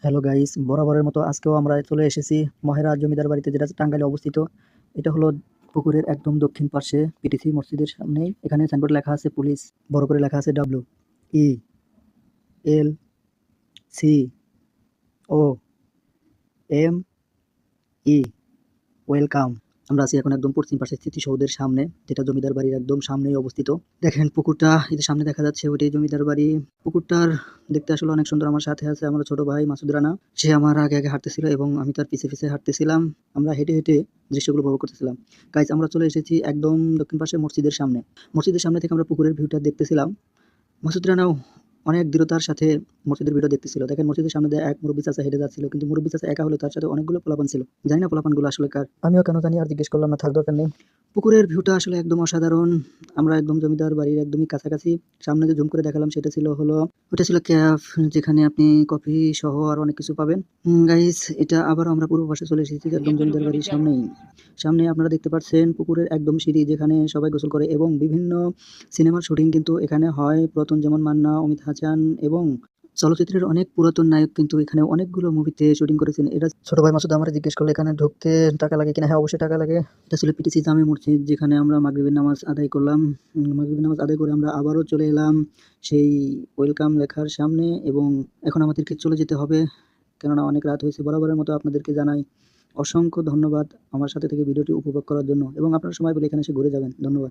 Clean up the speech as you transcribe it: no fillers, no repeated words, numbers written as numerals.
Hello guys, বরাবরের মতো আজকেও আমরা চলে এসেছি মহেরা জমিদার বাড়িতে, যেটা টাঙ্গাইলে অবস্থিত। এটা হলো পুকুরের একদম দক্ষিণ পাশে পিটিসি মসজিদের সামনেই। এখানে সাইনবোর্ডে লেখা আছে পুলিশ, বড় করে লেখা আছে WELCOME। ওয়েলকাম। আমরা আছি এখন একদম পশ্চিম পাশে স্মৃতিসৌধের সামনে, যেটা জমিদার বাড়ির একদম সামনেই অবস্থিত। দেখেন পুকুরটা, এই যে সামনে দেখা যাচ্ছে ওইটাই জমিদার বাড়ি। পুকুরটার দেখতে আসলে অনেক সুন্দর। আমার সাথে আছে আমার ছোট ভাই মাসুদ রানা। সে আমার আগে আগে হাঁটতেছিল এবং আমি তার পিছে পিছে হাঁটতেছিলাম। আমরা হেঁটে হেঁটে দৃশ্যগুলো উপভোগ করতেছিলাম। গাইস, আমরা চলে এসেছি একদম দক্ষিণ পাশে মসজিদের সামনে। মসজিদের সামনে থেকে আমরা পুকুরের ভিউটা দেখতেছিলাম। মাসুদ রানাও অনেক দৃঢ়তার সাথে মসজিদের ভিডিও দেখতেছিল। দেখেন মসজিদের সামনে দিয়ে এক মুরব্বি চাচা হেঁটে যাচ্ছিল, কিন্তু মুরব্বি চাচা একা হলে তার সাথে অনেকগুলো পোলাপান ছিল। জানি না পোলাপানগুলো আসলে কার, আমিও কেন জানি, আর জিজ্ঞেস করলাম না, থাক দরকার নেই। পুকুরের ভিউটা আসলে একদম অসাধারণ। আমরা একদম জমিদার বাড়ির একদমই কাছাকাছি। সামনে যে জুম করে দেখালাম সেটা ছিল হলো, ওটা ছিল ক্যাফ, যেখানে আপনি কফি সহ আর অনেক কিছু পাবেন। গাইস, এটা আবার আমরা পূর্ব পাশে চলে এসেছি একদম জমিদার বাড়ির সামনেই। সামনে আপনারা দেখতে পাচ্ছেন পুকুরের একদম সিঁড়ি, যেখানে সবাই গোসল করে এবং বিভিন্ন সিনেমার শুটিং কিন্তু এখানে হয়। পুরাতন যেমন মান্না, অমিত হাসান এবং চলচ্চিত্রের অনেক পুরাতন নায়ক কিন্তু এখানে অনেকগুলো মুভিতে শুটিং করেছেন। এটা ছোট ভাই মাসুদ আমার জিজ্ঞেস করলো এখানে ঢুকতে টাকা লাগে কিনা। হ্যাঁ, অবশ্যই টাকা লাগে। এটা ছিল পিটিসি জামে মসজিদ, যেখানে আমরা মাগরিবের নামাজ আদায় করলাম। মাগরিবের নামাজ আদায় করে আমরা আবারও চলে এলাম সেই ওয়েলকাম লেখার সামনে, এবং এখন আমাদেরকে চলে যেতে হবে, কেননা অনেক রাত হয়েছে। বরাবরের মতো আপনাদেরকে জানাই অসংখ্য ধন্যবাদ আমার সাথে থেকে ভিডিওটি উপভোগ করার জন্য, এবং আপনারা সময় পেলে এখানে এসে ঘুরে যাবেন। ধন্যবাদ।